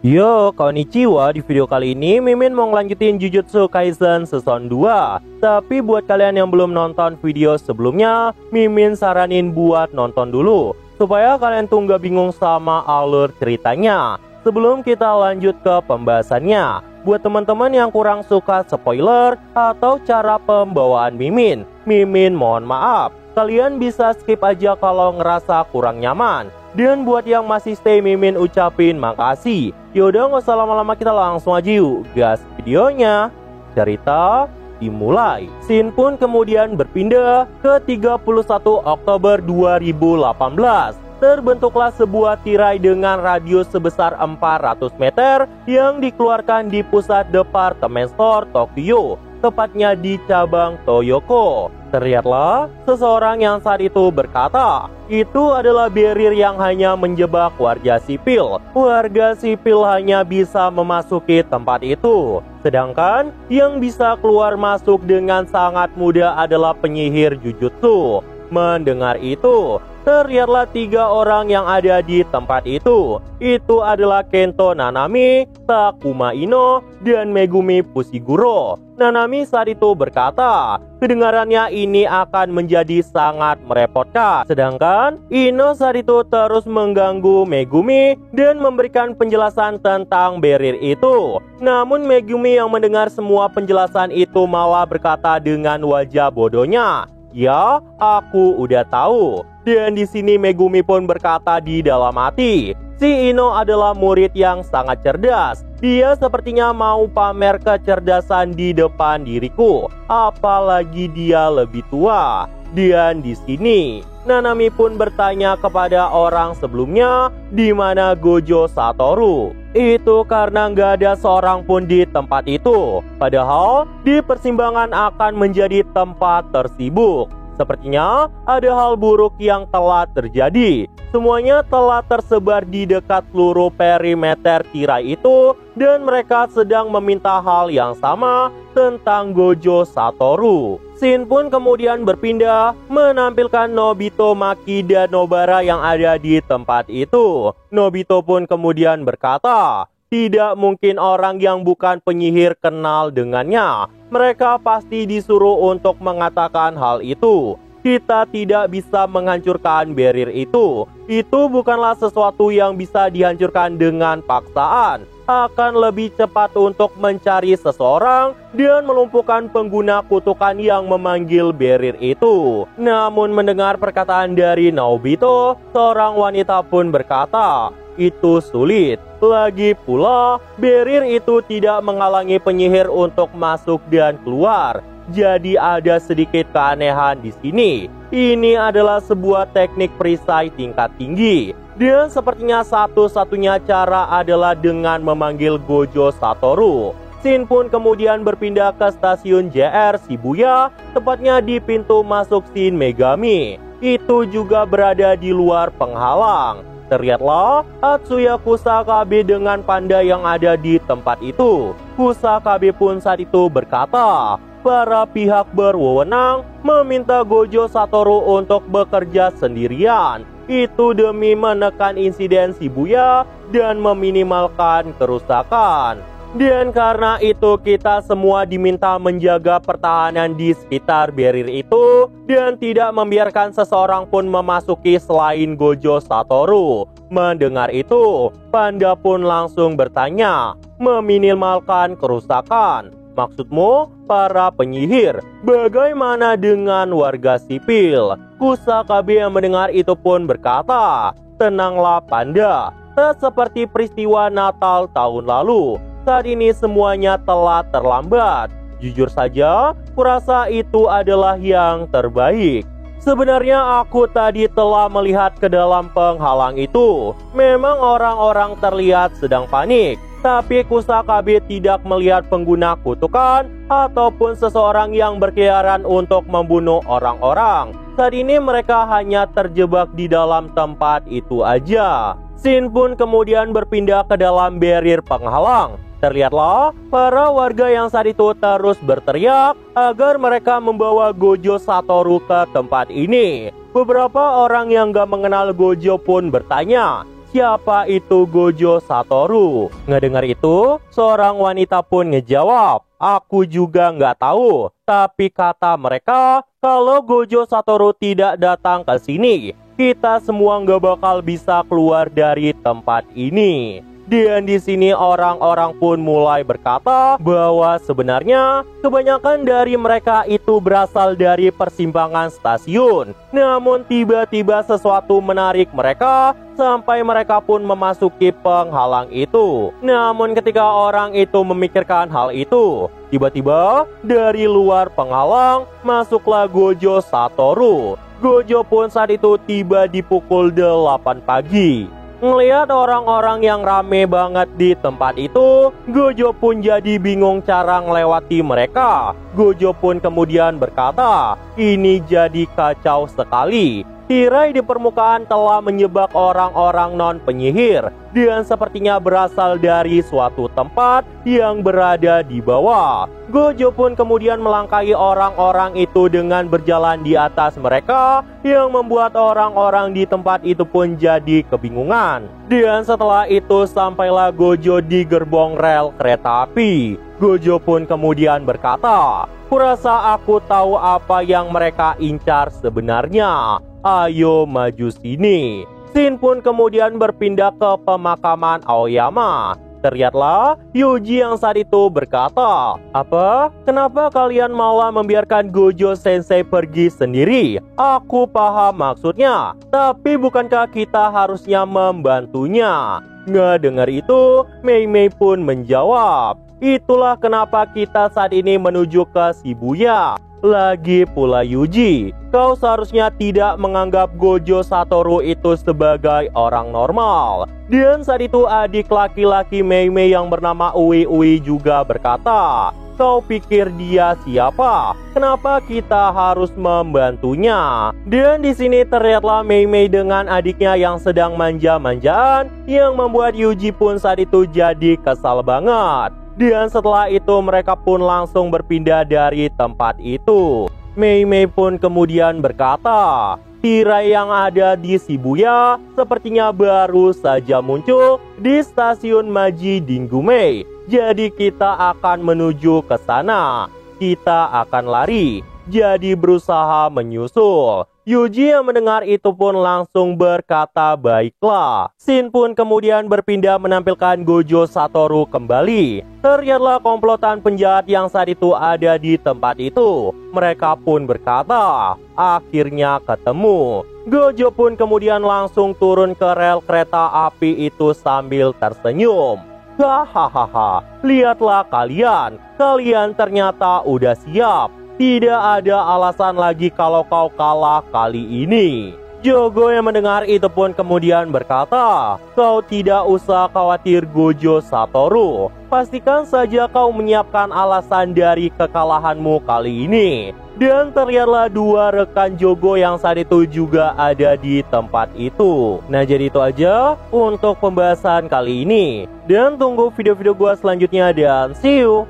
Yo, konnichiwa. Di video kali ini Mimin mau ngelanjutin Jujutsu Kaisen Season 2. Tapi buat kalian yang belum nonton video sebelumnya, Mimin saranin buat nonton dulu supaya kalian tuh nggak bingung sama alur ceritanya. Sebelum kita lanjut ke pembahasannya, buat teman-teman yang kurang suka spoiler atau cara pembawaan Mimin mohon maaf. Kalian bisa skip aja kalau ngerasa kurang nyaman. Dan buat yang masih stay, Mimin ucapin makasih. Yaudah, nggak usah lama-lama, kita langsung aja yuk gas videonya. Cerita dimulai. Scene pun kemudian berpindah ke 31 Oktober 2018. Terbentuklah sebuah tirai dengan radius sebesar 400 meter yang dikeluarkan di pusat departemen store Tokyo, tepatnya di cabang Toyoko. Terlihatlah seseorang yang saat itu berkata, itu adalah barrier yang hanya menjebak warga sipil. Warga sipil hanya bisa memasuki tempat itu, sedangkan yang bisa keluar masuk dengan sangat mudah adalah penyihir Jujutsu. Mendengar itu, terlihatlah 3 orang yang ada di tempat itu. Itu adalah Kento Nanami, Takuma Ino, dan Megumi Fushiguro. Nanami saat itu berkata, kedengarannya ini akan menjadi sangat merepotkan. Sedangkan Ino saat itu terus mengganggu Megumi dan memberikan penjelasan tentang barrier itu. Namun Megumi yang mendengar semua penjelasan itu malah berkata dengan wajah bodohnya, "Ya, aku udah tahu." Dan di sini Megumi pun berkata di dalam hati, si Ino adalah murid yang sangat cerdas. Dia sepertinya mau pamer kecerdasan di depan diriku, apalagi dia lebih tua. Dan di sini Nanami pun bertanya kepada orang sebelumnya, di mana Gojo Satoru. Itu karena nggak ada seorang pun di tempat itu. Padahal di persimpangan akan menjadi tempat tersibuk. Sepertinya ada hal buruk yang telah terjadi. Semuanya telah tersebar di dekat seluruh perimeter tirai itu, dan mereka sedang meminta hal yang sama tentang Gojo Satoru. Scene pun kemudian berpindah menampilkan Nobito, Maki, dan Nobara yang ada di tempat itu. Nobito pun kemudian berkata, tidak mungkin orang yang bukan penyihir kenal dengannya. Mereka pasti disuruh untuk mengatakan hal itu. Kita tidak bisa menghancurkan barrier itu. Itu bukanlah sesuatu yang bisa dihancurkan dengan paksaan. Akan lebih cepat untuk mencari seseorang dan melumpuhkan pengguna kutukan yang memanggil barrier itu. Namun mendengar perkataan dari Nobito, seorang wanita pun berkata, itu sulit. Lagi pula, barrier itu tidak menghalangi penyihir untuk masuk dan keluar. Jadi ada sedikit keanehan di sini. Ini adalah sebuah teknik perisai tingkat tinggi. Dan sepertinya satu-satunya cara adalah dengan memanggil Gojo Satoru. Scene pun kemudian berpindah ke stasiun JR Shibuya, tepatnya di pintu masuk Shin Megami. Itu juga berada di luar penghalang. Terlihatlah Atsuya Kusakabe dengan panda yang ada di tempat itu. Kusakabe pun saat itu berkata, para pihak berwenang meminta Gojo Satoru untuk bekerja sendirian. Itu demi menekan insiden Shibuya dan meminimalkan kerusakan. Dan karena itu kita semua diminta menjaga pertahanan di sekitar barrier itu dan tidak membiarkan seseorang pun memasuki selain Gojo Satoru. Mendengar itu, panda pun langsung bertanya, meminimalkan kerusakan. Maksudmu para penyihir, bagaimana dengan warga sipil? Kusakabe yang mendengar itu pun berkata, tenanglah panda, tak seperti peristiwa Natal tahun lalu. Saat ini semuanya telah terlambat. Jujur saja, kurasa itu adalah yang terbaik. Sebenarnya aku tadi telah melihat ke dalam penghalang itu. Memang orang-orang terlihat sedang panik. Tapi Kusakabe tidak melihat pengguna kutukan ataupun seseorang yang berkeliaran untuk membunuh orang-orang. Saat ini mereka hanya terjebak di dalam tempat itu aja. Scene pun kemudian berpindah ke dalam barrier penghalang. Terlihatlah para warga yang saat itu terus berteriak agar mereka membawa Gojo Satoru ke tempat ini. Beberapa orang yang gak mengenal Gojo pun bertanya, siapa itu Gojo Satoru. Ngedengar itu, seorang wanita pun ngejawab, aku juga nggak tahu. Tapi kata mereka, kalau Gojo Satoru tidak datang ke sini, kita semua nggak bakal bisa keluar dari tempat ini. Dan di sini orang-orang pun mulai berkata bahwa sebenarnya kebanyakan dari mereka itu berasal dari persimpangan stasiun. Namun tiba-tiba sesuatu menarik mereka sampai mereka pun memasuki penghalang itu. Namun ketika orang itu memikirkan hal itu, tiba-tiba dari luar penghalang masuklah Gojo Satoru. Gojo pun saat itu tiba di pukul 8 pagi. Ngelihat orang-orang yang rame banget di tempat itu, Gojo pun jadi bingung cara ngelewati mereka. Gojo pun kemudian berkata, ini jadi kacau sekali. Tirai di permukaan telah menyebak orang-orang non-penyihir dan sepertinya berasal dari suatu tempat yang berada di bawah. Gojo pun kemudian melangkahi orang-orang itu dengan berjalan di atas mereka yang membuat orang-orang di tempat itu pun jadi kebingungan. Dan setelah itu sampailah Gojo di gerbong rel kereta api. Gojo pun kemudian berkata, kurasa aku tahu apa yang mereka incar sebenarnya. Ayo maju sini. Shin pun kemudian berpindah ke pemakaman Aoyama. Terlihatlah Yuji yang saat itu berkata, apa? Kenapa kalian malah membiarkan Gojo Sensei pergi sendiri? Aku paham maksudnya, tapi bukankah kita harusnya membantunya? Ngedengar itu, Mei Mei pun menjawab, itulah kenapa kita saat ini menuju ke Shibuya. Lagi pula Yuji, kau seharusnya tidak menganggap Gojo Satoru itu sebagai orang normal. Dan saat itu adik laki-laki Mei Mei yang bernama Ui Ui juga berkata, kau pikir dia siapa? Kenapa kita harus membantunya? Dan di sini terlihatlah Mei Mei dengan adiknya yang sedang manja-manjaan, yang membuat Yuji pun saat itu jadi kesal banget. Dan setelah itu mereka pun langsung berpindah dari tempat itu. Mei Mei pun kemudian berkata, tirai yang ada di Shibuya sepertinya baru saja muncul di stasiun Maji Dingumei. Jadi kita akan menuju ke sana. Kita akan lari, jadi berusaha menyusul. Yuji yang mendengar itu pun langsung berkata baiklah. Shin pun kemudian berpindah menampilkan Gojo Satoru kembali. Terlihatlah komplotan penjahat yang saat itu ada di tempat itu. Mereka pun berkata, akhirnya ketemu. Gojo pun kemudian langsung turun ke rel kereta api itu sambil tersenyum. Hahaha, lihatlah kalian ternyata udah siap. Tidak ada alasan lagi kalau kau kalah kali ini. Jogo yang mendengar itu pun kemudian berkata, kau tidak usah khawatir Gojo Satoru. Pastikan saja kau menyiapkan alasan dari kekalahanmu kali ini. Dan terlihatlah dua rekan Jogo yang saat itu juga ada di tempat itu. Nah jadi itu aja untuk pembahasan kali ini. Dan tunggu video-video gua selanjutnya dan see you!